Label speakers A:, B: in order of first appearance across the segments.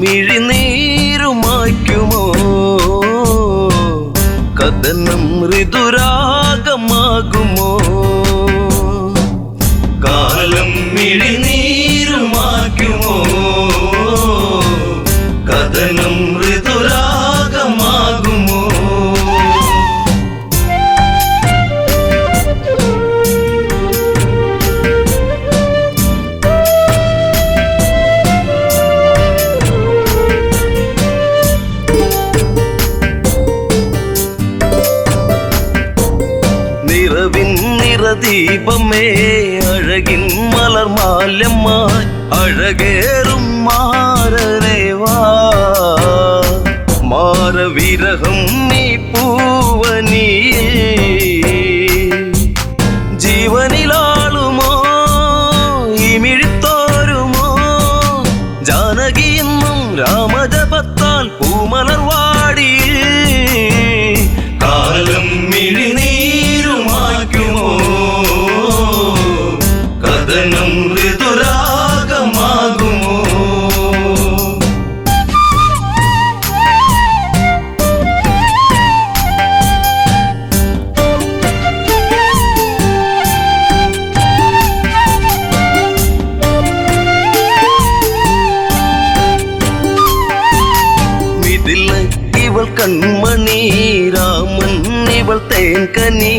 A: മിഴിനീരുമായ്ക്കുമോ കഥനം ഋതുരാഗമാകുമോ കാലം മിഴിനീരുമായ്ക്കുമോ കഥനം ഋതുരാഗമാകുമോ ദീപമേ അഴകിൻ മലർമാല്യമായി അഴകേറും മാരരേവാ മാരവിരഹം നീ പൂവനിയേ ജീവനിലാളുമോ ഇമിഴിത്തോരുമോ ജാനകിയെന്നും രാമജപത്താൽ പൂമലർവാടി കാലം മിഴിനീരുമായ്ക്കുമോ കഥനം ഋതുരാഗമാകുമോ മിഥില ഇവൾ കൺമണി രാമൻ ഇവൾ തേൻകനി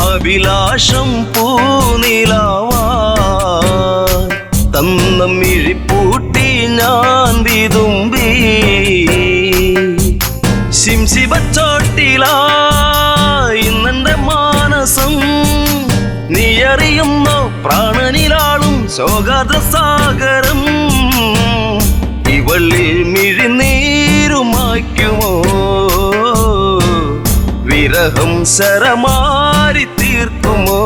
A: അഭിലാഷം പൂനിലാവാ തന്ന മിഴിപ്പൂട്ടി ഞാൻ വിതുമ്പി ശിംശിബച്ചോട്ടിലായി ഇന്നെന്റെ മാനസം നീ അറിയുന്നോ പ്രാണനിലാളും ശോകാദ്രസാഗരം ഇവളിൽ മിഴിനീരുമായ്ക്കുമോ വിരഹം ശരമാരി തീർക്കുമോ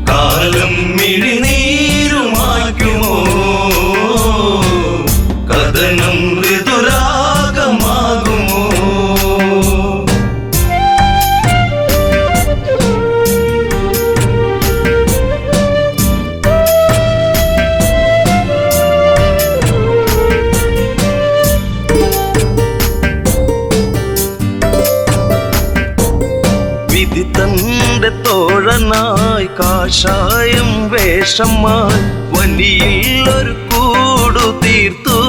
A: കാലം മിഴിനീരുമായ്ക്കുമോ കഥനം ഋതുരാഗമാകുമോ വിധി തന്റെ തോഴനായി കാഷായം വേഷമായി വനിയിൽ ഒരു കൂടു തീർത്തു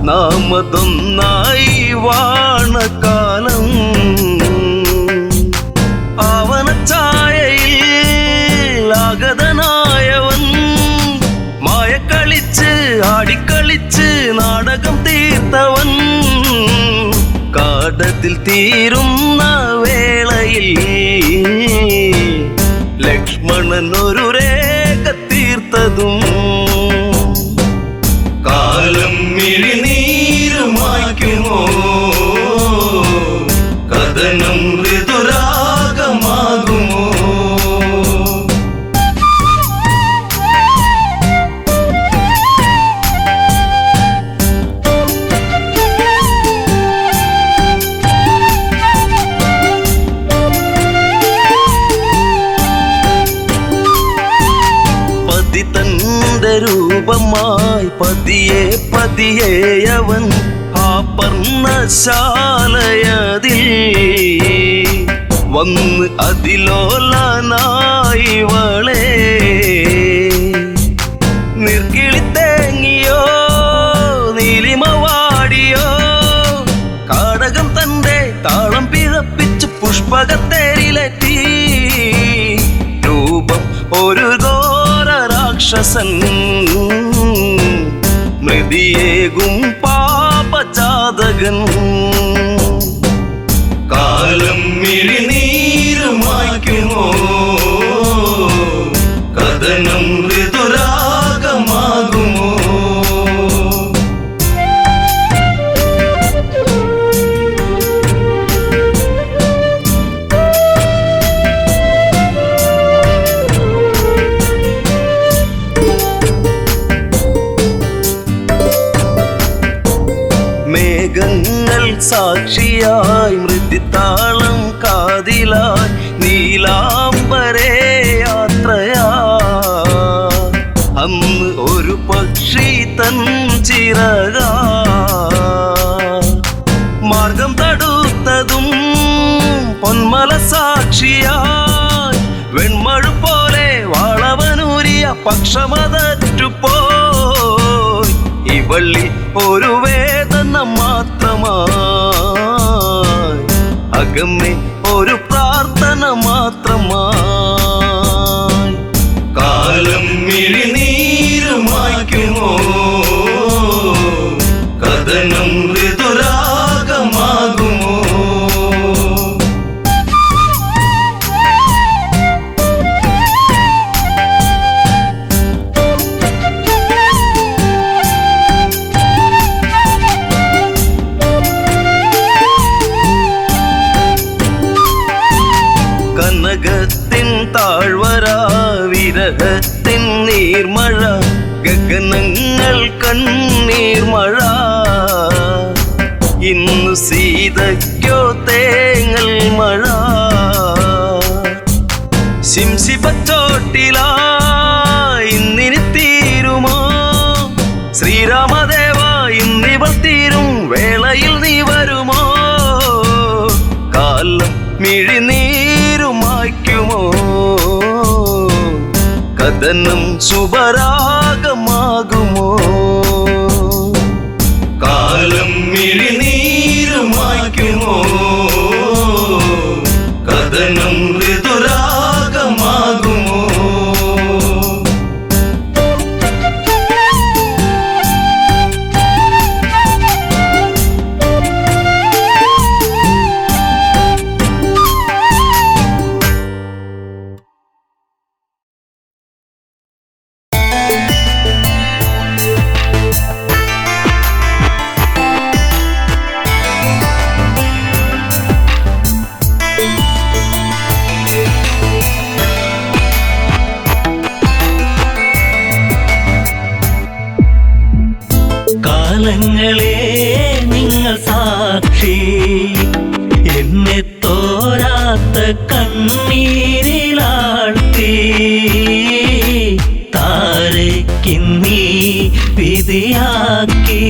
A: നാമതൊന്നായി വാണകാലം ആവനച്ചായയിൽ ആഗതനായവൻ മായക്കളിച്ച് ആടിക്കളിച്ച് നാടകം തീർത്തവൻ കാടത്തിൽ തീരുന്ന വേളയിൽ ലക്ഷ്മണൻ ഒരു രേഖ തീർത്തതും കാലം മിഴിനീരുമായ്ക്കുമോ കഥനം ഋതുരാഗമാകുമോ രൂപമായി പതിയെ പതിയെ അവൻ ആ പർണശാലയതിൽ വന്ന് അതിലോലനായി വളേ നിർക്കിളിത്തേങ്ങിയോ നീലിമവാടിയോ കാടകം തന്റെ താളം പിഴപ്പിച്ച് പുഷ്പകത്തേരിലെത്തി രൂപം ഒരു രാക്ഷസൻ മൃതിയേകും പാപജാതകൻ കാലം മിഴിനീരുമായ്ക്കുമോ കഥനം ഋതുരാഗമാകുമോ മേഘങ്ങൾ സാക്ഷിയായി മൃദുതാളം കാതിലായി നീലാംബരേ യാത്രയാ അന്ന് ഒരു പക്ഷി പക്ഷമതറ്റുപോയി ഇവള്ളി ഒരു വേദന മാത്രമായി അകമേ ഒരു പ്രാർത്ഥന മാത്രമായി കാലം മിഴിനീരുമായ്ക്കുമോ കഥനം ഋതുരാഗമാകുമോ കനകത്തിൻ താഴ്വര വിരഹത്തിൻ നീർമഴ ഗഗനങ്ങൾ കണ്ണീർ മഴ ഇന്നു സീതയ്ക്കോ തേങ്ങൽ മഴ ശിംശിപ്പച്ചോട്ടിലായി ഇന്നിനി തീരുമോ ശ്രീരാമദേവ ഇന്നിവൾ തീരും വേളയിൽ നീ വരുമോ കാലം മിഴിനീരുമായ്ക്കുമോ കഥനം ശുഭരാഗമാകുമോ കാലം മിഴിനീരുമായ്ക്കുമോ കഥനം ഋതുരാഗമാകുമോ
B: കാലങ്ങളെ നിങ്ങൾ സാക്ഷി എന്നെ തോരാത്ത കണ്ണീരിലാഴ്ത്തി താരയ്ക്കിന്നീ വിധിയാക്കി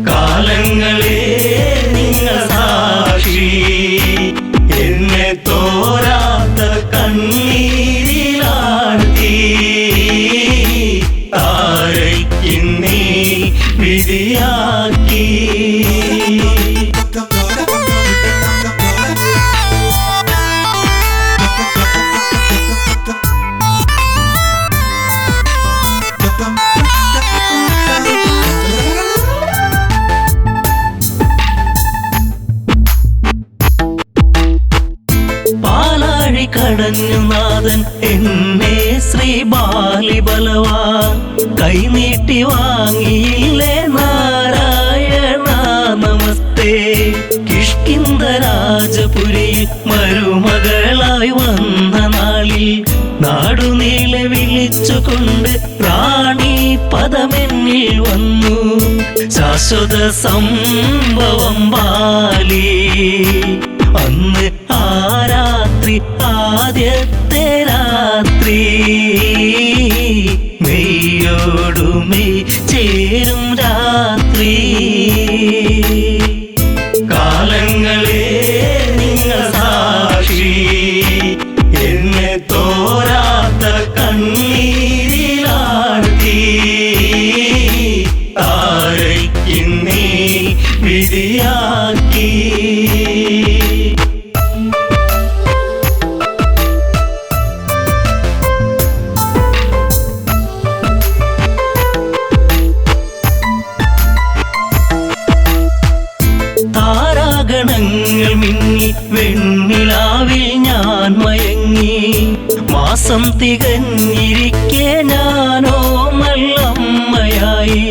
B: കാലങ്ങളെ നിങ്ങൾ സാക്ഷി എന്നെ തോരാത്ത കണ്ണീരിലാഴ്ത്തി താരയ്ക്കിന്നീ വിധിയാക്കി പാലാഴി കടഞ്ഞു നാഥൻ എന്നെ ശ്രീ ബാലിബലവാൻ കൈനീട്ടി വാങ്ങിയില്ലേ നാരായണ നമസ്തേ കിഷ്കിന്ധ രാജപുരിയിൽ മരുമകളായി വന്ന നാളിൽ നാടുനീളെ വിളിച്ചുകൊണ്ട് റാണി പദമെന്നിൽ വന്നു ശാശ്വത സംഭവം ബാലി അന്ന് ആ രാത്രി ആദ്യത്തെ രാത്രി മെയ്യോടുമെയ് ചേരും രാത്രി കാലങ്ങളെ നിങ്ങൾ സാക്ഷി എന്നെ തോരാത്ത കണ്ണീരിലാഴ്ത്തി താരയ്ക്കിന്നീ വിധിയാക്കി താരാഗണങ്ങൾ മിന്നി വെണ്ണിലാവിൽ ഞാൻ മയങ്ങി മാസം തികഞ്ഞിരിക്കെ ഞാനോ നല്ലമ്മയായി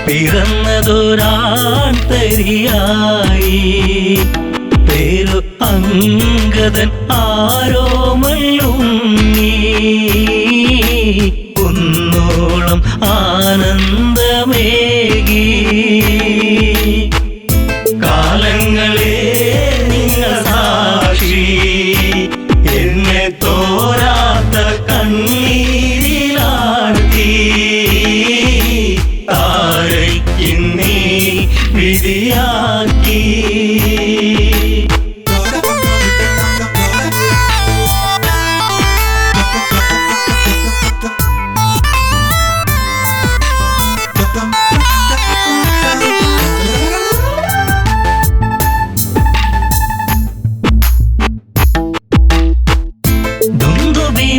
B: പിറന്നതൊരാൺതരിയായി പേരു അങ്കദൻ ആരോമല്ലുണ്ണി കുന്നോളം ആനന്ദമേകി കാലങ്ങളെ നിങ്ങൾ സാക്ഷി എന്നെ തോരാത്ത കണ്ണീരിലാഴ്ത്തി താരയ്ക്കിന്നീ വിധിയാക്കി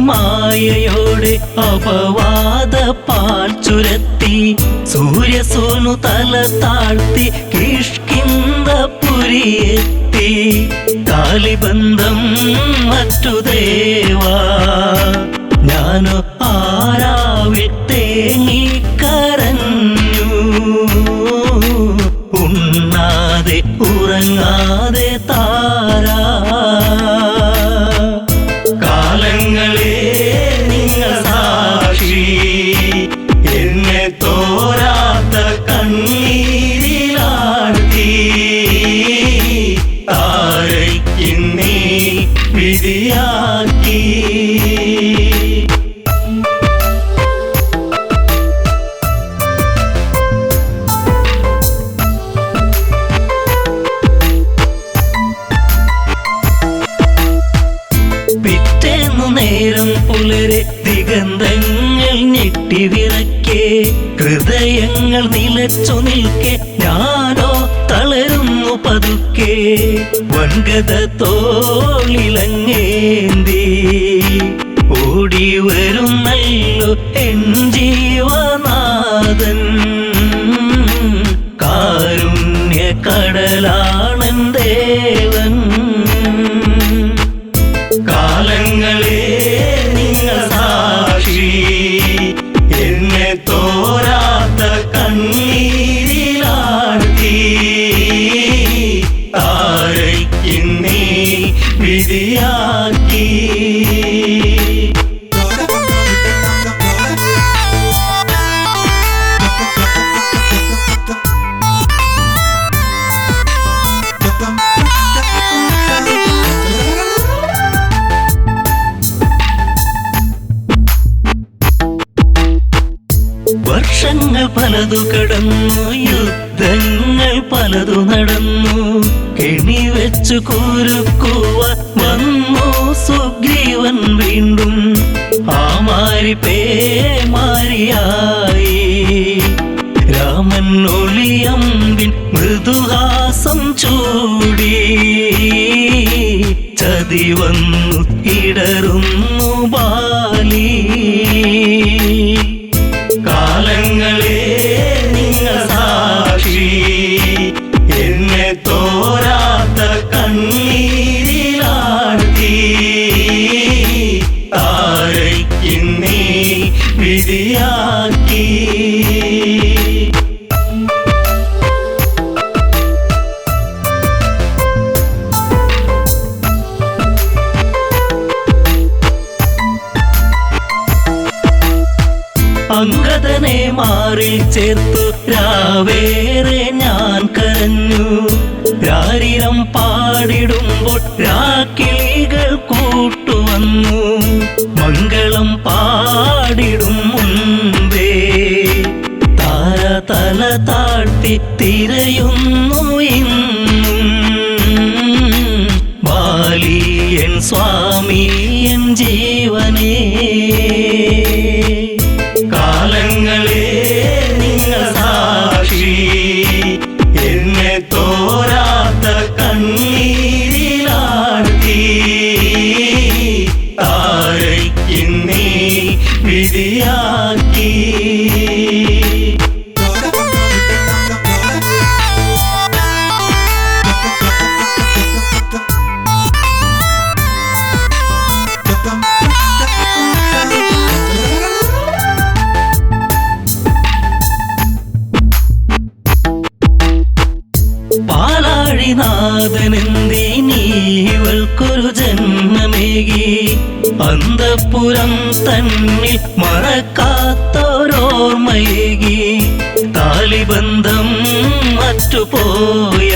B: മായയോടെ അപവാദ പാൽ ചുരത്തി സൂര്യസോനു തല താഴ്ത്തി കിഷ്കിന്ധപുരിയെത്തി കാലിബന്ധം മറ്റു ദേവാ ഞാനോ ആരാവിൽ തേങ്ങിക്കരഞ്ഞു ഉണ്ണാതെ ഉറങ്ങാതെ താരാ കാലങ്ങളെ നിങ്ങൾ സാക്ഷി എന്നെ തോരാത്ത കണ്ണീരിലാഴ്ത്തി താരയ്ക്കിന്നീ വിധിയാക്കി നേരം പുലരെ ദിഗന്ധങ്ങൾ ഞെട്ടിവിറക്കെ ഹൃദയങ്ങൾ നിലച്ചു നിൽക്കെ ഞാനോ തളരുന്നു പതുക്കെ വൻഗത തോളിലങ്ങേന്തി ഓടി വരുന്നല്ലോ എൻ ജീവനാഥൻ കാരുണ്യ കടലാണൻ ദേവൻ കാലങ്ങളെ നിങ്ങൾ സാക്ഷി എന്നെ തോരാത്ത കണ്ണീരിലാഴ്ത്തി താരയ്ക്കിന്നീ വിധിയാക്കി വർഷങ്ങൾ പലതു കടന്നു യുദ്ധങ്ങൾ പലതു നടന്നു കെണി വെച്ചു കുരുക്കുവാൻ വന്നു സുഗ്രീവൻ വീണ്ടും ആ മാരി പേമാരിയായി രാമൻ ഒളിയമ്പിൻ മൃദുഹാസം ചൂടി ചതി വന്നു ഇടറുന്നു ബാലി കാലങ്ങളെ നിങ്ങൾ സാക്ഷി എന്നെ തോരാത്ത കണ്ണീരിലാഴ്ത്തി താരയ്ക്കിന്നീ വിധിയാക്കി അംഗദനെ മാറിൽ ചേർത്തു രാവേറെ ഞാൻ കരഞ്ഞു രാരിരം പാടിടുമ്പോൾ രാക്കിളികൾ കൂട്ടുവന്നു മംഗളം പാടിടും മുൻപേ താര തല താഴ്ത്തി തിരയുന്നു ഇന്നും ബാലിയൻ സ്വാമി എൻ ജീവനേ കാലങ്ങളെ നിങ്ങൾ സാക്ഷി എന്നെ തോരാത്ത കണ്ണീരിലാഴ്ത്തി താരയ്ക്കിന്നീ വിധിയാക്കി പാലാഴിനാഥനെന്തീ നീവൾക്കൊരു ജന്മമേകി അന്തഃപുരം തന്നിൽ മറക്കാത്തോരോർമ്മയേകി താലിബന്ധം മറ്റുപോയ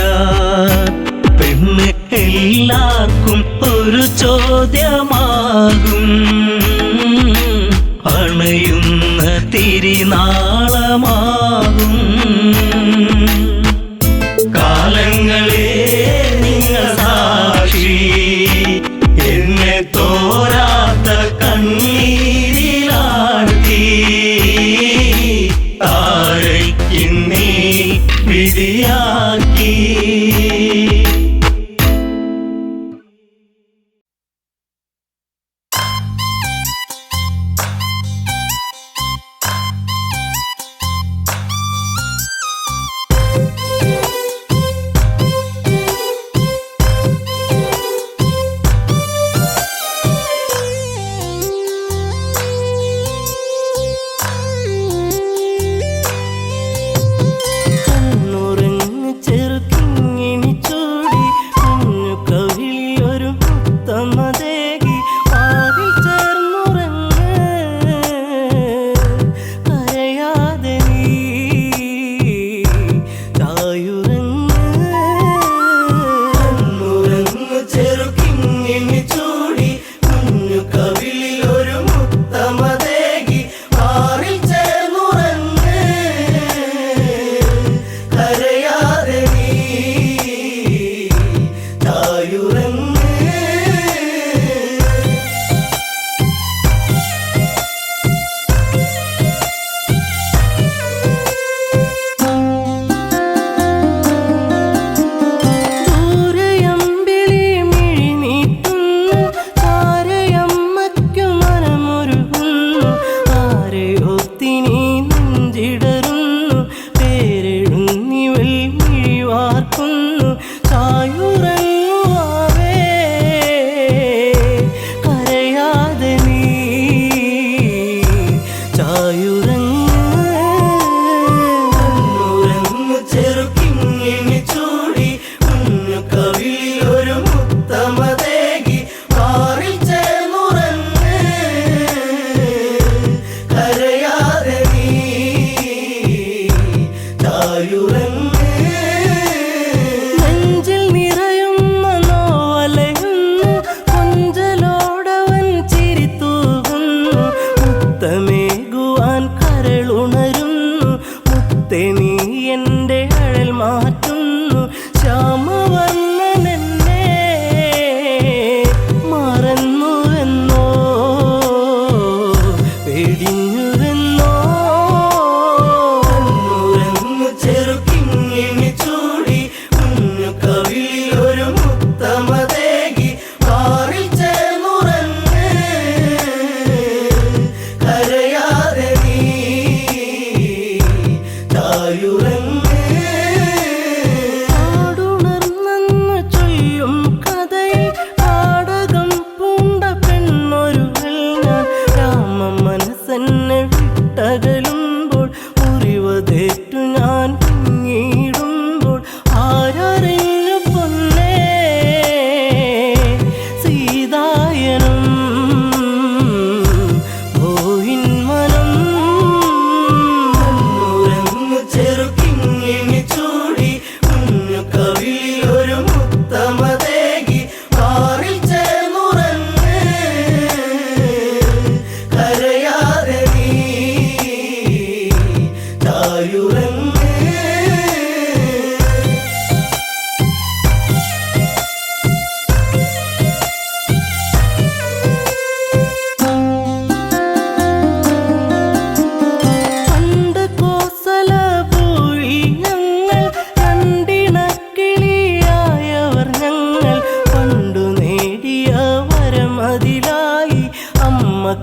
B: പെണ്ണ് എല്ലാവർക്കും ഒരു ചോദ്യമാകും അണയുന്ന തിരിനാളമാകും കാലങ്ങളെ നിങ്ങൾ സാക്ഷി എന്നെ തോരാത്ത കണ്ണീരിലാഴ്ത്തി താരയ്ക്കിന്നീ വിധിയാക്കി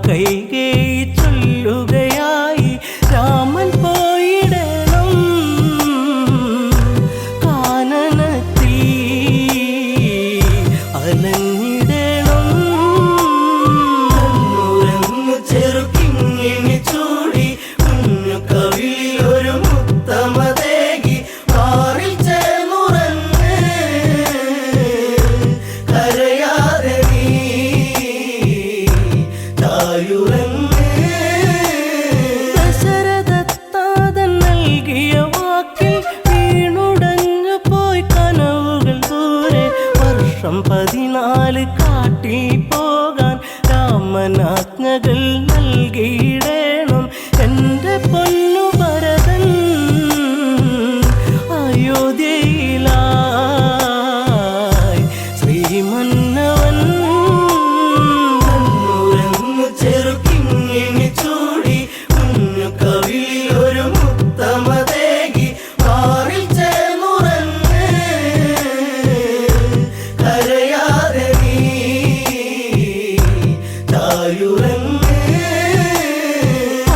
C: കൈകേയി ചൊല്ലുകയായി രാമൻ പോയിടണം കാനനത്തിൽ അലഞ്ഞിടണം കണ്ണുരങ്ങു ചെറുക്കിങ്ങിണി ചൂടി കുഞ്ഞു കവിളിലൊരു മുത്തമതേകി മാറിൽ ചേർന്നുറങ്ങ് കരയാതെ നീ തായുറങ്ങ് ദശരഥത്താതൻ നൽകിയ വാക്കിൽ വീണുടഞ്ഞു പോയി കനവുകൾ ദൂരെ വർഷം 14 കാട്ടിൽ പോകാൻ രാമനാജ്ഞകൾ നൽകിയിടേണം എൻ്റെ പൊന്നു ഭരതൻ അയോധ്യയിലായി ശ്രീമന്നവൻ കണ്ണുരങ്ങു ചെറുക്കിങ്ങിണി ചൂടി കുഞ്ഞു കവിളിലൊരു മുത്തമതേകി മാറിൽ ചേർന്നുറങ്ങ് കരയാതെ നീ തായുറങ്ങ്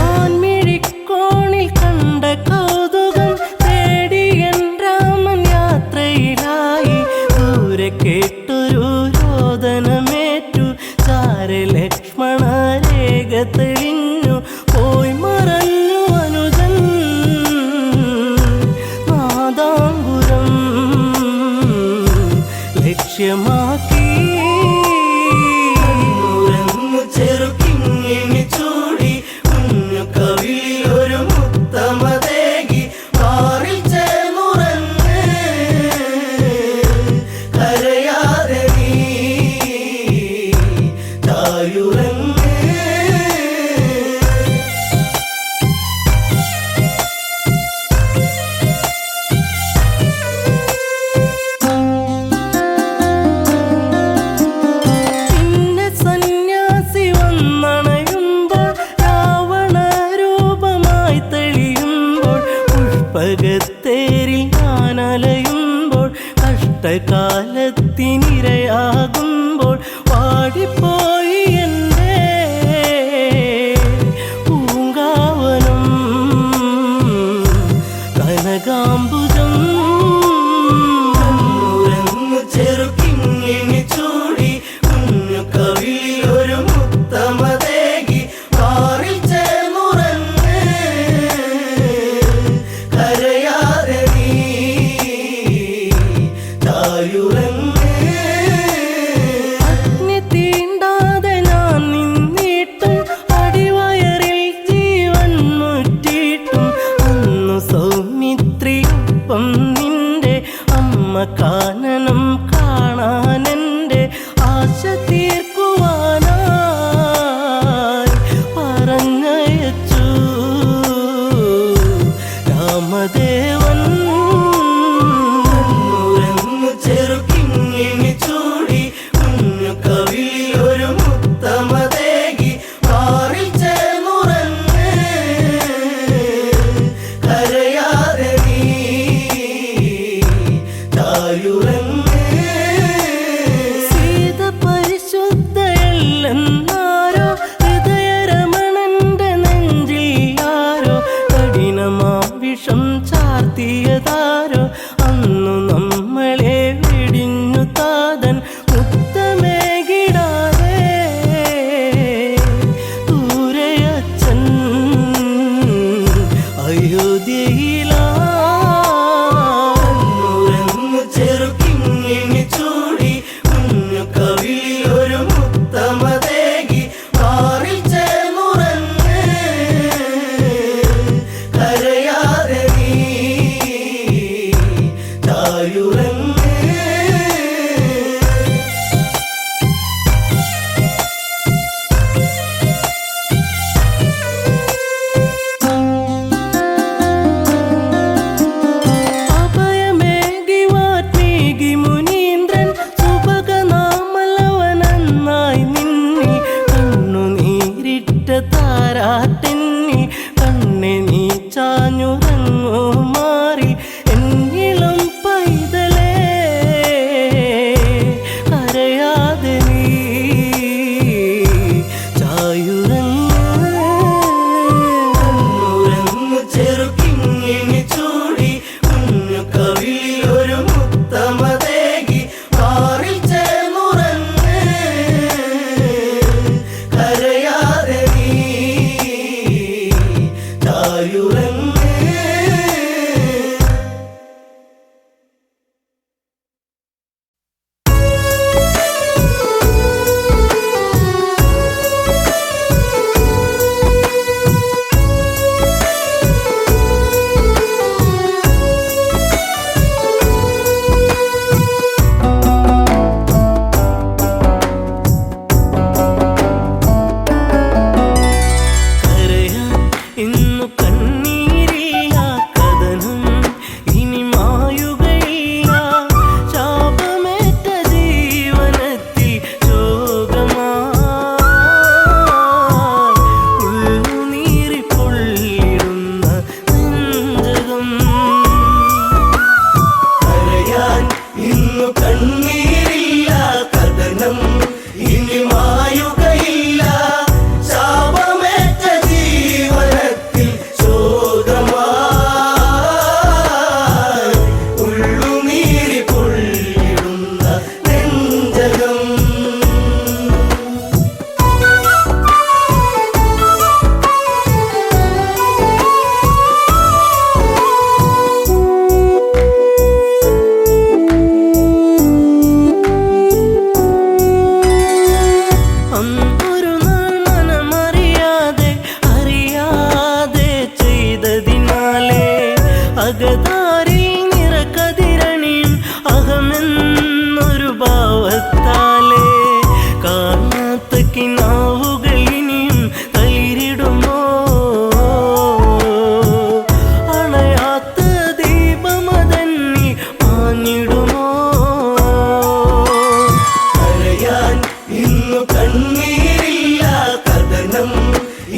C: ആൺമിഴിക്കോണിൽ കണ്ട കൗതുകം തേടി എൻ രാമൻ യാത്രയിലായി ദൂരെ കേട്ടൊരു രോദനമേറ്റു ചാരെ ലക്ഷ്മണ രേഖ തെളിഞ്ഞു പോയി മറഞ്ഞു അനുജൻ നാദാംബുരം ലക്ഷ്യമാക്കി കണ്ണുരങ്ങു ചെറുക്കിങ്ങിണി ചൂടി കുഞ്ഞു കവിളിലൊരു മുത്തമതേകി മാറിൽ ചേർന്നുറങ്ങ് കരയാതെ നീ തായുറങ്ങ് പിന്നെ സന്യാസി വന്നണയും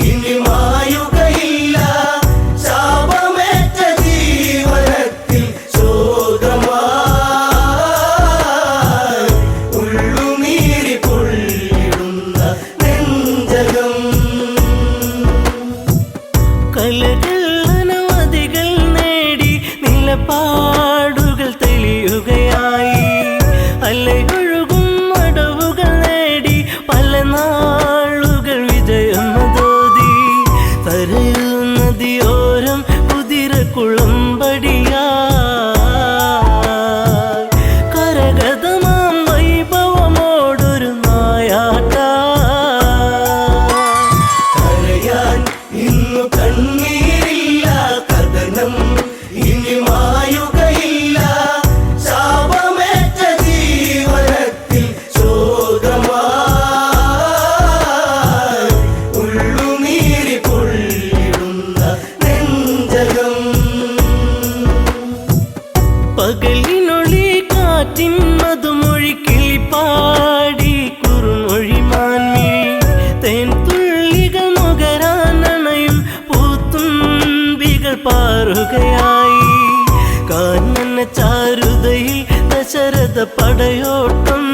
C: ഇനി മായുകയില്ല ശാപമേറ്റ ജീവനത്തിൽ ശോകമായി ഉള്ളുനീരി പൊള്ളിടുന്ന നെഞ്ചകം
D: കലകൾ അനവധികൾ നേടി നിലപാടുകൾ തെളിയുകയായി അലയൊഴുകും അടവുകൾ നേടി പല നാളുകൾ വിജയമതോതി തരയൂ നദിയോരം കുതിരക്കുളമ്പടിയായി കരഗതമാം വൈഭവമോടൊരു നായാട്ട
C: കരയാൻ ഇന്നു കണ്ണീരില്ല കഥനം ഇനി മായുകയില്ല ശാപമേറ്റ ജീവനത്തിൽ ശോകമായി ഉള്ളുനീരി പൊള്ളിടുന്ന നെഞ്ചകം
D: പകലിനൊളി കാറ്റിൻ മധുമൊഴി കിളിപ്പാടി കുറുമൊഴി മാൻമിഴി തേൻ തുള്ളികൾ നുകരാനണയും പൂത്തുമ്പികൾ പാറുകയായി കാനന ചാരുതയിൽ ദശരഥ പടയോട്ടം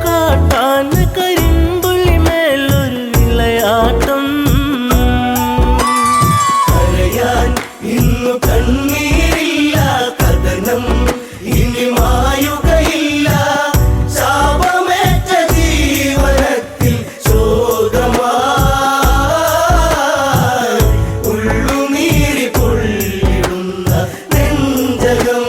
D: കാട്ടാന കരിമ്പുള്ളി മേലൊരു വിളയാട്ടം
C: കരയാൻ ഇന്നു കണ്ണീരില്ല കഥനം ഇനി മായുകയില്ല ശാപമേറ്റ ജീവനത്തിൽ ശോകമായി ഉള്ളുനീരി പൊള്ളിടുന്ന നെഞ്ചകം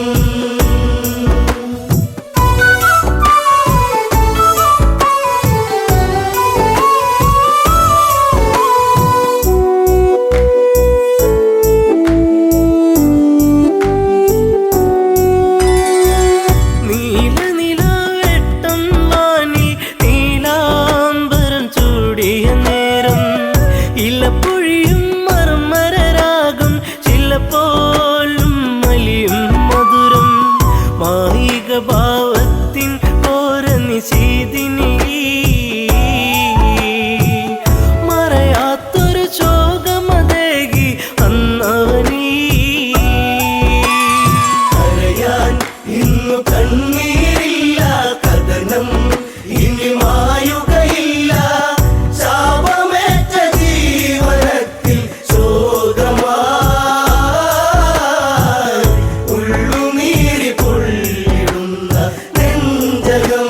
D: നീലനിലാവെട്ടം വാനിൽ നീലാംബരം ചൂടിയ നേരം ഇലപ്പൊഴിയും മർമരരാഗം ചിലപ്പോലും മലിയും മധുരം മായിക ഭാവത്തിൻ ഓരനിശീതിനി മറയാത്തൊരു ശോകമതേകി അന്നവനീ
C: കരയാൻ ഇന്നു കണ്ണീരില്ല കഥനം ഇനി മായുകയില്ല ശാപമേറ്റ ജീവനത്തിൽ ശോകമായി ഉള്ളുനീരി പൊള്ളിടുന്ന നെഞ്ചകം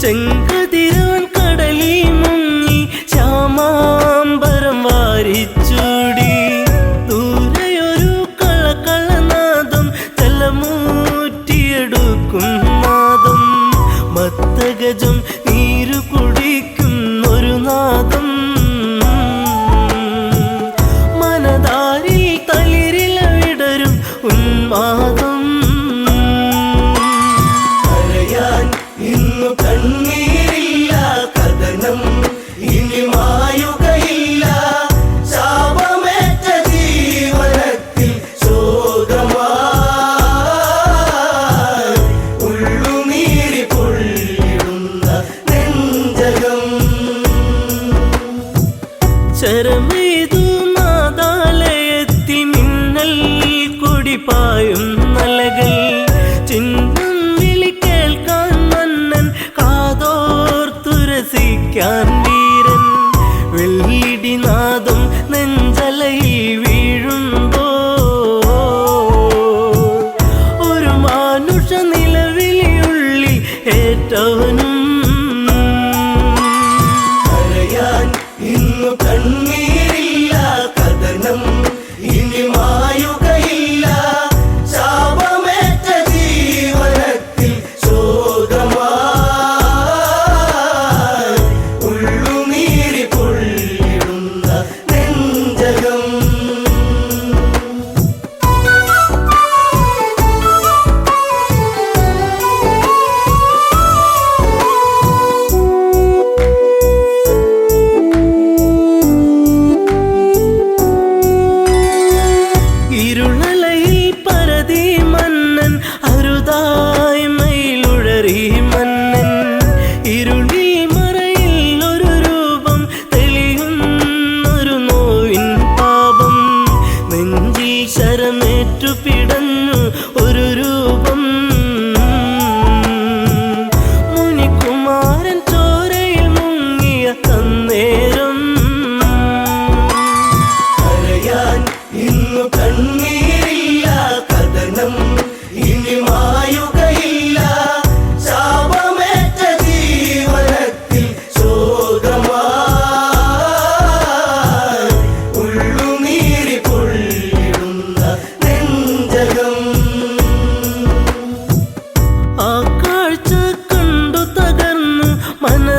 D: ചെങ്കതിരവൻ കടലി മുങ്ങി ശ്യാമാംബരം വാരിച്ചൂടി ദൂരെയൊരു കളകളനാദം തലമൂറ്റിയെടുക്കും നാദം മത്തഗജം നീരു കുടിക്കുന്നൊരു നാദം മനതാരിൽ തളിരില വിടരും ഉന്മാദം
C: കരയാൻ ഇന്നു കണ്ണീരില്ല കഥനം ഇനി മായുകയില്ല ശാപമേറ്റ ജീവനത്തിൽ ശോകമായി ഉള്ളുനീരി പൊള്ളിടുന്ന നെഞ്ചകം
D: ശരമെയ്തു നാദാലയത്തി മിന്നൽ കൊടിപ്പായും നലകൾ ചിഹ്നം വിളി കേൾക്കാൻ മന്നൻ കാതോർത്തുരസിക്കാൻ വീരൻ വെള്ളിടിനാദം നെഞ്ചലയിൽ വീഴുമ്പോ ഒരു മാനുഷ നിലവിളിയുള്ളിൽ ഏറ്റവനും
C: കരയാൻ ഇന്നു കണ്ണീരില്ല കഥനം ഇനി മായുകയില്ല ശാപമേറ്റ ജീവനത്തിൽ ശോകമായി ഉള്ളുനീരി പൊള്ളിടുന്ന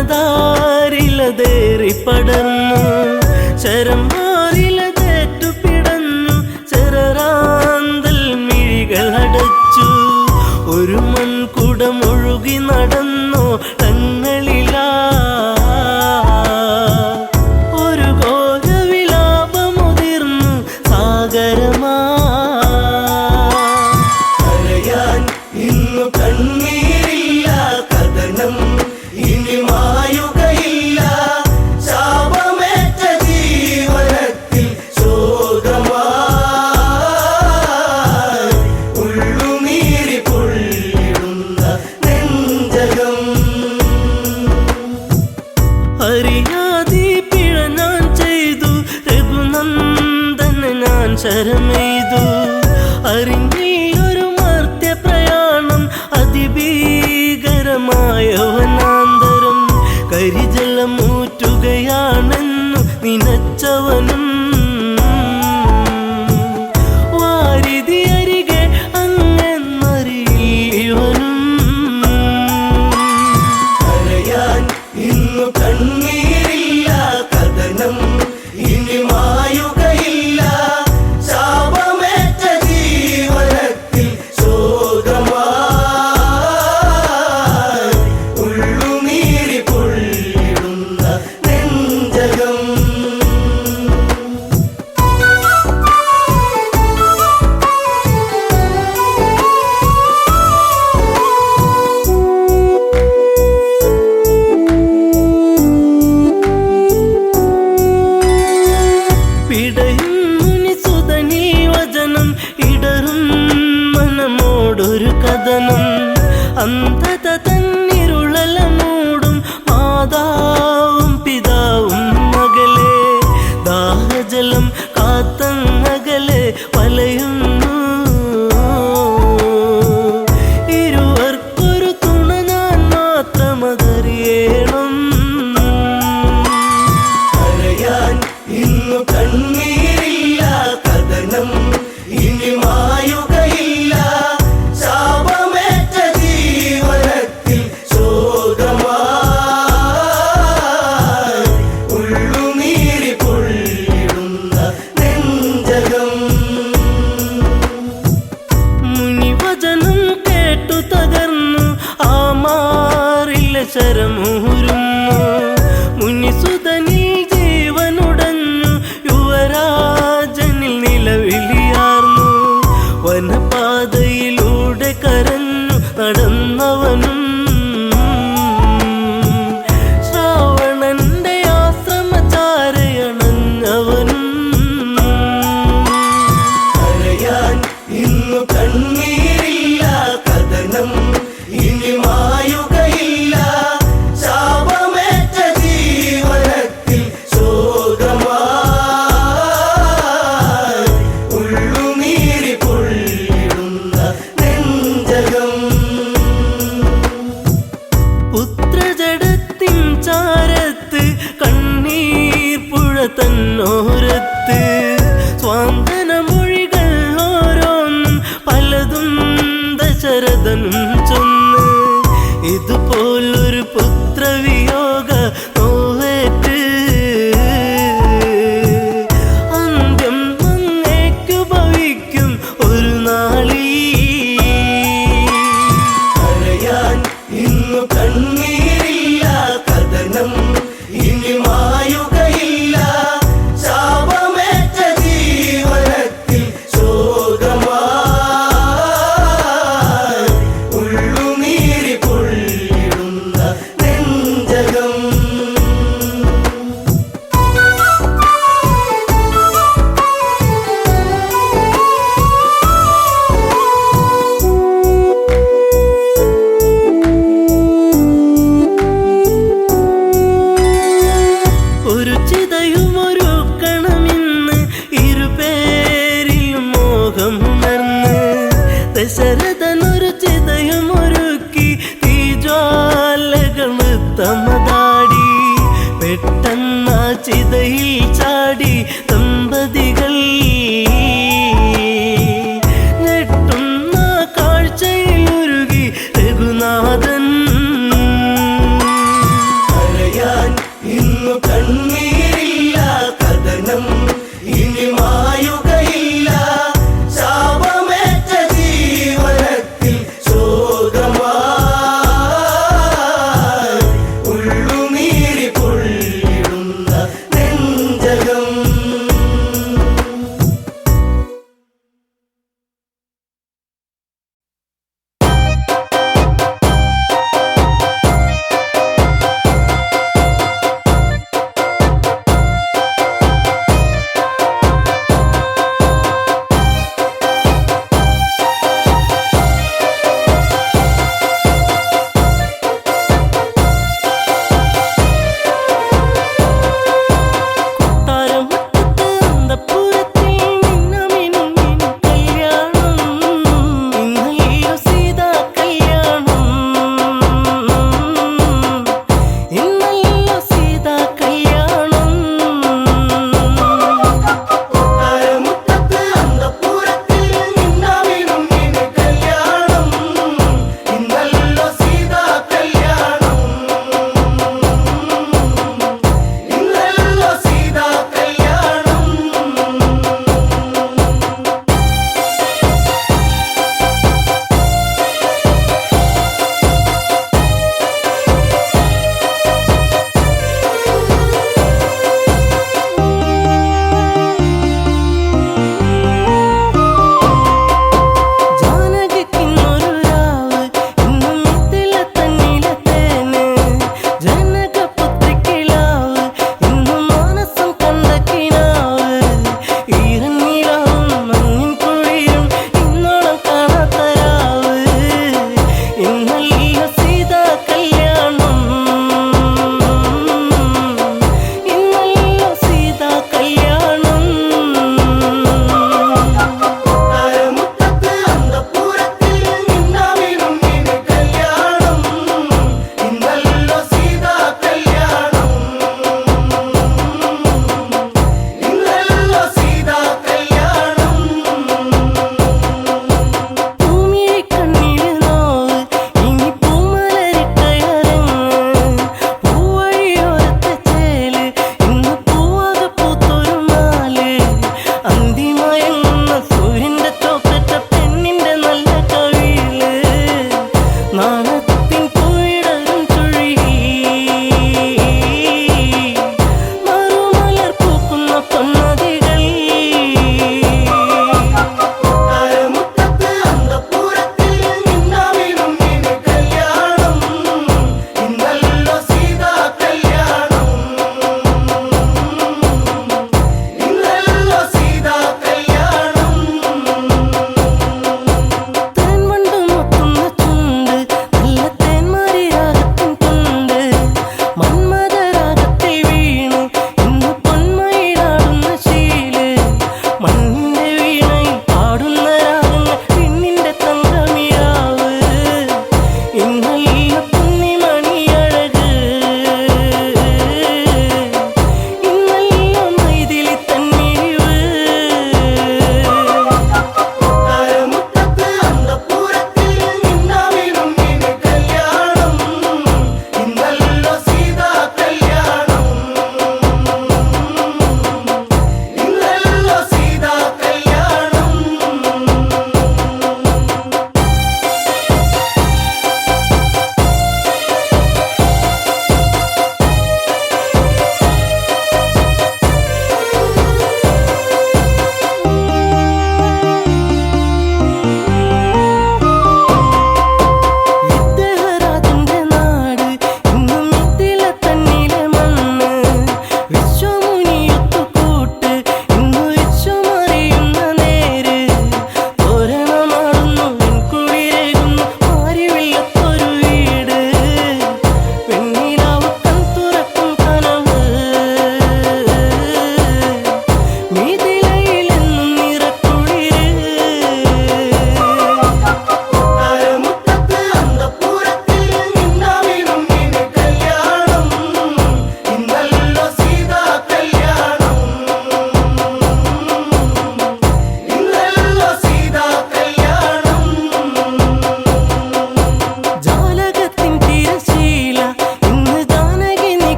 D: മനതാരിലതേറി പടർന്നു ശരമാറിലതേറ്റു പിടഞ്ഞു ചെറാന്തൽ മിഴികൾ അടച്ചു ഒരു മൺകുടമൊഴുകി നടന്നോ തങ്ങളിലാ ഒരു ഘോരവിലാപമുതിർന്നു സാഗരമാ
C: കരയാൻ ഇന്നു കണ്ണീരില്ല കഥനം ഇനി മായുകയില്ല ശാപമേറ്റ ജീവനത്തിൽ ശോകമായി ഉള്ളുനീരി പൊള്ളിടുന്ന നെഞ്ചകം
D: അറിയാതെ പിഴ ഞാൻ ചെയ്തു രഘുനന്ദന ഞാൻ ശരമെയ്തു അറിഞ്ഞൊരു മർത്യ പ്രയാണം അതിഭീകരമായ വനാന്തരം കരിജലമൂറ്റുകയാണെന്നു നിനച്ചവനും വാരിതി അരികെ അങ്ങെന്നറിയവനും
C: കരയാൻ ഇന്നു കണ്ണീരില്ല കഥനം ഇനി മായുകയില്ല ശാപമേറ്റ ജീവനത്തിൽ ശോകമായി ഉള്ളുനീരി പൊള്ളിടുന്ന നെഞ്ചകം
D: പിടയും മുനിസുതനീ വചനം ഇടറും മനമോടൊരു കഥനം അന്ധത തന്നിരുളല മൂടും മാതാവും പിതാവും മകളെ ദാഹജലം കാത്തങ്ങകലെ വലയുന്നു ഇരുവർക്കൊരു തുണ ഞാൻ മാത്രമതറിയണം
C: കരയാൻ ഇന്നു കണ്ണീരില്ല കഥനം ഇനി മായുകയില്ല ശാപമേറ്റ ജീവനത്തിൽ ശോകമായി ഉള്ളുനീരി പൊള്ളിടുന്ന നെഞ്ചകം
D: മുനിവചനം കേട്ടു തകർന്നു ആ മാറിലെ ശരമൂരുന്നു മുനിസുതനിൽ ജീവനുടഞ്ഞു യുവരാജനിൽ നിലവിളിയാർന്നു വനപാതയിലൂടെ കരഞ്ഞു നടന്നവനും ശ്രാവണന്റെ ആശ്രമചാരയണഞ്ഞവനും
C: കരയാൻ ഇന്നു കണ്ണീരില്ല കഥനം ഇനി മായുകയില്ല ശാപമേറ്റ ജീവനത്തിൽ ശോകമായി ഉള്ളുനീരി പൊള്ളിടുന്ന നെഞ്ചകം
D: പുത്രജടത്തിൻ ചാരത്ത് കണ്ണീർ പുഴ തന്നോരത്ത് സ്വാന്തന മൊഴികൾ ഓരോന്നും പലതും ദശരഥനും ചൊന്ന് ഇതുപോലൊരു പുത്രവിയോഗ നോവേറ്റ് അന്ത്യം അങ്ങേക്കു ഭവിക്കും ഒരു നാളീ
C: കരയാൻ ഇന്നു കണ്ണീരില്ല കഥനം ഇനി മായുകയില്ല ശാപമേറ്റ ജീവനത്തിൽ ശോകമായി ഉള്ളുനീരി പൊള്ളിടുന്ന നെഞ്ചകം
D: ഒരു ചിതയുമൊരു കണമിന്ന് ഇരുപേരിലും മോഹമുണർന്ന് ദശരഥനൊരു ചിതയുമൊരുക്കി തീജ്വാലകൾ തമതാടി പെട്ടെന്ന ചിതയിൽ ചാടി ദമ്പതികൾ ഞെട്ടുന്ന കാഴ്ചയിലുരുകി രഘുനാഥൻ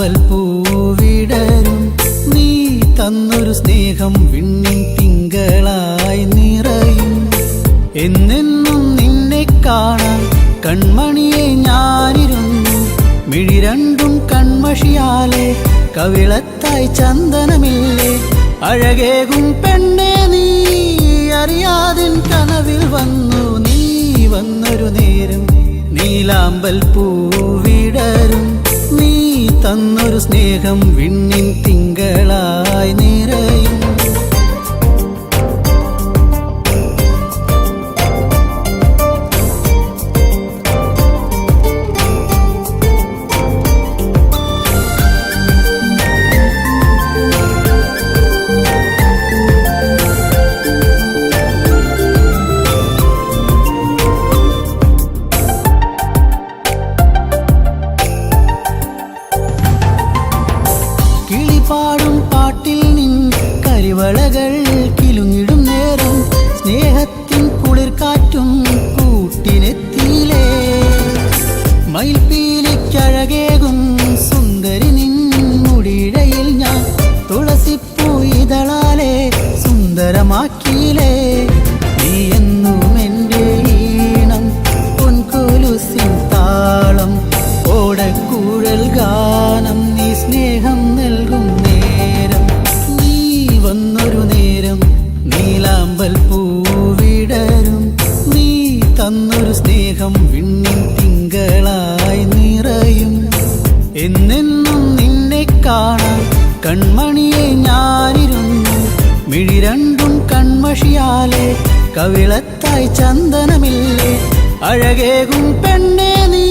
E: നീലാമ്പൽ പൂവിടരും നീ തന്നൊരു സ്നേഹം വിണ്ണിൻ തിങ്കളായി നിറയും. എന്നെന്നും നിന്നെ കാണാൻ കൺമണിയെ ഞാനിരുന്നു. മിഴി രണ്ടും കൺമഷിയാലെ കവിളത്തായി ചന്ദനമില്ലേ. അഴകേകും പെണ്ണെ നീ അറിയാതിൻ കനവിൽ വന്നു. നീ വന്നൊരു നേരം നീലാമ്പൽ പൂവിടരും നീ തന്നൊരു സ്നേഹം വിണ്ണിൻ തിങ്കളായി നിറയും. കിളിപാടും പാട്ടിൽ നിൻ കരിവളകൾ കിലുങ്ങിടും നേരം സ്നേഹത്തിൻ കുളിർക്കാറ്റും കൂട്ടിനെത്തിയിലേ. മയിൽപ്പീലിക്കഴകേകും സുന്ദരി നിൻ മുടിയിഴയിൽ ഞാൻ തുളസിപ്പൂ ഇതളാലെ സുന്ദരമാക്കിയിലേ. നീ എന്നും എൻ്റെ ഈണം പൊൻകൊലുസിൻ താളം ഓടക്കൂഴൽ ഗാനം നീ സ്നേഹം നൽകും നേരം. നീ വന്നൊരു നേരം നീലാമ്പൽ പൂവിടരും നീ തന്നൊരു സ്നേഹം വിണ്ണിൻ തിങ്കളായി നിറയും. എന്നെന്നും നിന്നെ കാണാൻ കൺമണിയെ ഞാനിരുന്നു. മിഴി രണ്ടും കൺമഷിയാലെ കവിളത്തായി ചന്ദനമില്ലേ. അഴകേകും പെണ്ണെ നീ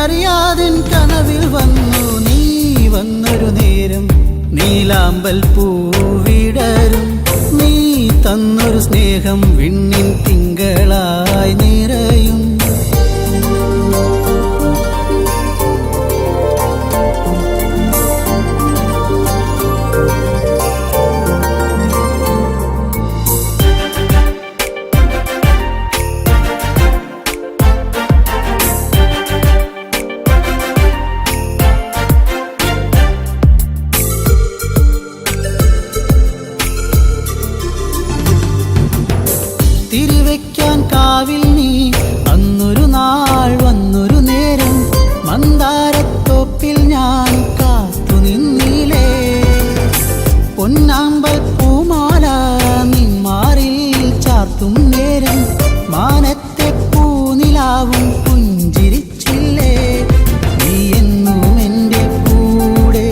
E: അറിയാതിൻ കനവിൽ വന്നു. നീ വന്നൊരു നേരം നീലാമ്പൽ പൂവിടരും നീ തന്നൊരു സ്നേഹം വിണ്ണിൻ തിങ്കളായി നിറയും. തിരിവെക്കാൻ കാവിൽ നീ അന്നൊരു നാൾ വന്നൊരു നേരം മന്ദാരത്തോപ്പിൽ ഞാൻ കാത്തു നിന്നിലേ. പൊന്നാമ്പൽ പൂമാല നിന്മാറിൽ ചാർത്തും നേരം മാനത്തെ പൂനിലാവും പുഞ്ചിരിച്ചില്ലേ. നീ എന്നും എൻ്റെ കൂടെ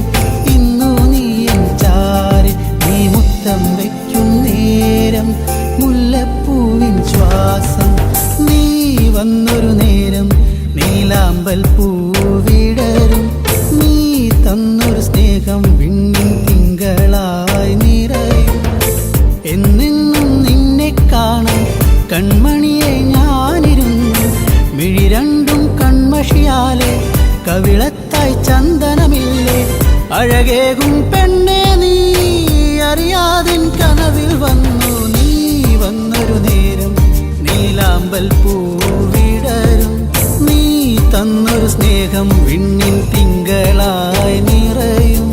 E: ഇന്നു നീ എൻ ചാരെ. നീ മുത്തം വയ്ക്കും നേരം മുല്ലപ്പൂവിൻ ശ്വാസം. നീ വന്നൊരു നേരം നീലാമ്പൽ പൂവിടരും നീ തന്നൊരു സ്നേഹം വിണ്ണിൻ തിങ്കളായി നിറയും. എന്നെന്നും നിന്നെ കാണാൻ കൺമണിയെ ഞാനിരുന്നു. മിഴി രണ്ടും കൺമഷിയാലെ കവിളത്തായി ചന്ദനമില്ലേ. അഴകേകും പെണ്ണെ നീ അറിയാതിൻ കനവിൽ വന്നു. നീ വന്നൊരു നേരം നീലാമ്പൽ പൂവിടരും നീ തന്നൊരു സ്നേഹം വിണ്ണിൻ തിങ്കളായി നിറയും.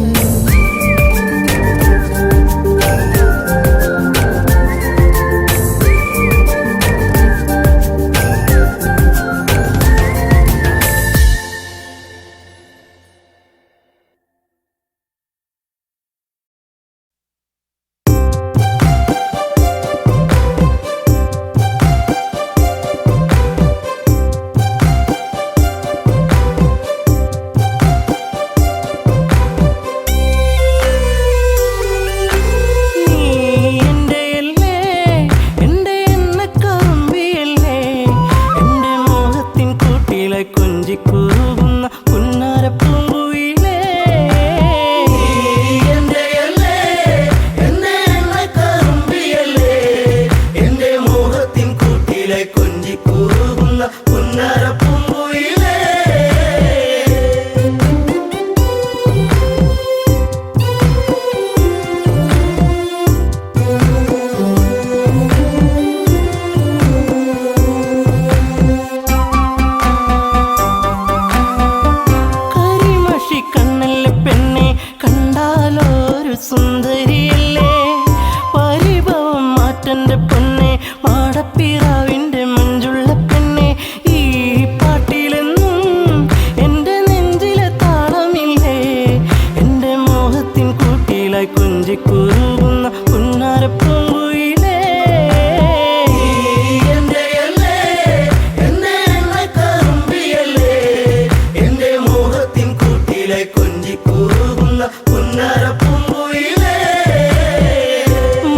C: പുന്നരപ്പൂങ്കുയിലേ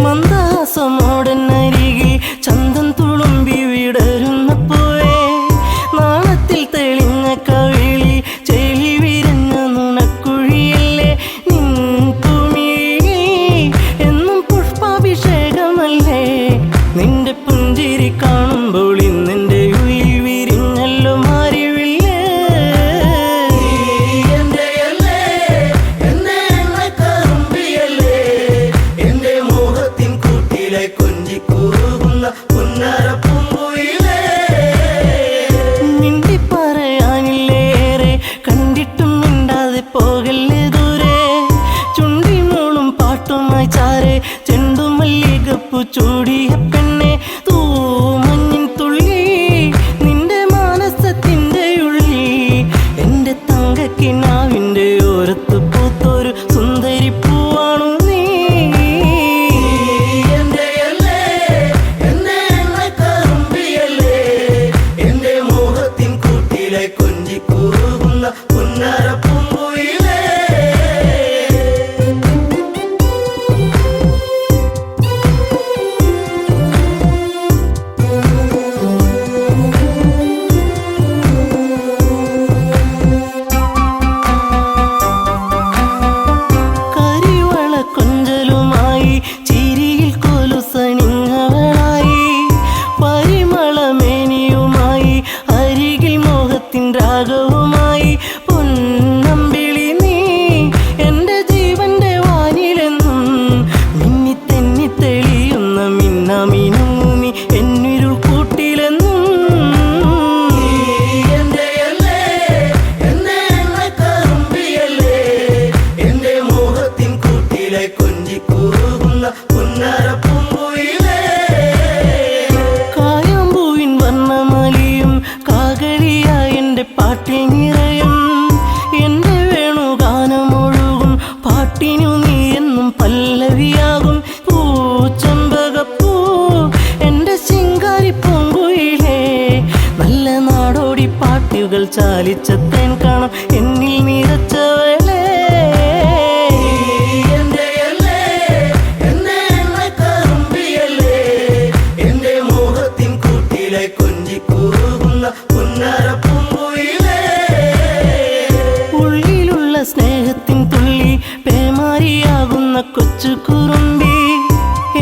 D: മന്ദാസമോടനരികിൽ ചന്തം തുളുമ്പി വിടരുന്ന പൂവേ നാളത്തിൽ തെളിഞ്ഞ കവിളിൽ ചെളി വിരിഞ്ഞ നുണക്കുഴിയല്ലേ നിൻ തുമിഴി എന്നും പുഷ്പാഭിഷേകമല്ലേ നിന്റെ പുഞ്ചിരി കാണുമ്പോൾ ഇന്നെന്റെ ഉയിൽ വിരിഞ്ഞല്ലോ മാറിവില്ലേ മിണ്ടി പറയാനില്ലേറെ കണ്ടിട്ടും മിണ്ടാതെ പോകല്ലേ ദൂരെ ചുണ്ടി മൂളും പാട്ടുമായി ചാരെ ചെണ്ടുമല്ലികപ്പു ചൂടിയ പെണ്ണെ തൂമഞ്ഞിൻ തുള്ളി നിന്റെ മാനസത്തിന്റെ ഉള്ളി എന്റെ തങ്കക്കിനാവിന്റെ ഓരത്ത് പൂത്തൊരു സുന്ദരി പൂവാണു നീ
C: പുന്നരപ്പൂങ്കുയിലേ
D: കരിവള കൊഞ്ചലുമായി ചിരിയിൽ കൊലുസണിഞ്ഞവളായി പരിമളമേനിയുമായി അരികിൽ മോഹത്തിൻ രാഗവുമായി പൊന്നമ്പിളി നീ എൻ്റെ ജീവന്റെ വാനിലെന്നും മിന്നി തെന്നി തെളിയുന്ന മിന്നാമിനുങ്ങി എന്നിരുൾ കൂട്ടിലെന്നും കായാമ്പൂവിൻ വർണ്ണമലിയും കാകളിയായ എൻ്റെ പാട്ടിൽ നിറയും എൻ്റെ വേണുഗാനമൊഴുകും പാട്ടിനു നീ എന്നും പല്ലവിയാകും പൂച്ചമ്പകപ്പൂ എൻ്റെ ശിങ്കാരി പൂങ്കുയിലേ നല്ല നാടോടി പാട്ടുകൾ ചാലിച്ച തേൻ കാണാം എന്നിൽ നിറച്ചവളേ ഉള്ളിലുള്ള സ്നേഹത്തിൻ തുള്ളി പേമാരിയാകുന്ന കൊച്ചു കുറുമ്പി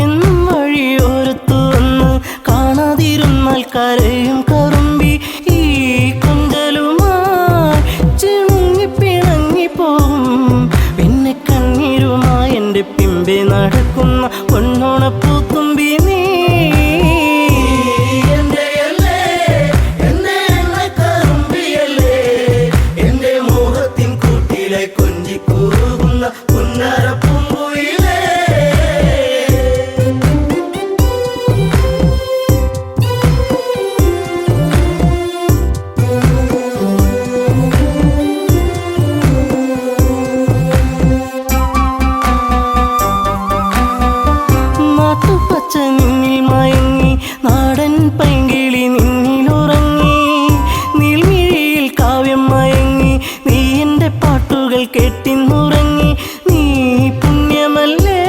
D: എന്നും വഴിയോരത്തു വന്ന് കാണാതിരുന്നാൽ കരയും കറുമ്പി ഈ കൊഞ്ചലുമായി ചിണുങ്ങി പിണങ്ങി പോകും പിന്നെ കണ്ണീരുമായി എൻ്റെ പിമ്പെ നടക്കുന്ന പൊന്നോണപ്പൂത്തുമ്പി നീ
C: പുന്നരപ്പൂങ്കുയിലേ
D: നാട്ടുപച്ച നിന്നിൽ മയങ്ങി നാടൻ പൈങ്കിളി നിന്നിലുറങ്ങി നീൽമിഴിയിൽ കാവ്യം മയങ്ങി നീ എൻ്റെ പാട്ടുകൾ കെട്ടിന്നുറങ്ങി നീ പുണ്യമല്ലേ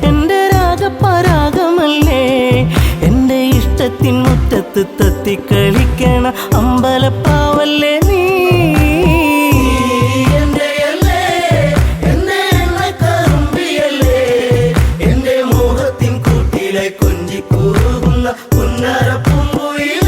D: എൻ്റെ രാഗപരാഗമല്ലേ എൻ്റെ ഇഷ്ടത്തിൻ മുറ്റത്ത് തത്തിക്കളിക്കണ അമ്പലപ്പാവല്ലേ നീ
C: പുന്നരപ്പൂങ്കുയിലേ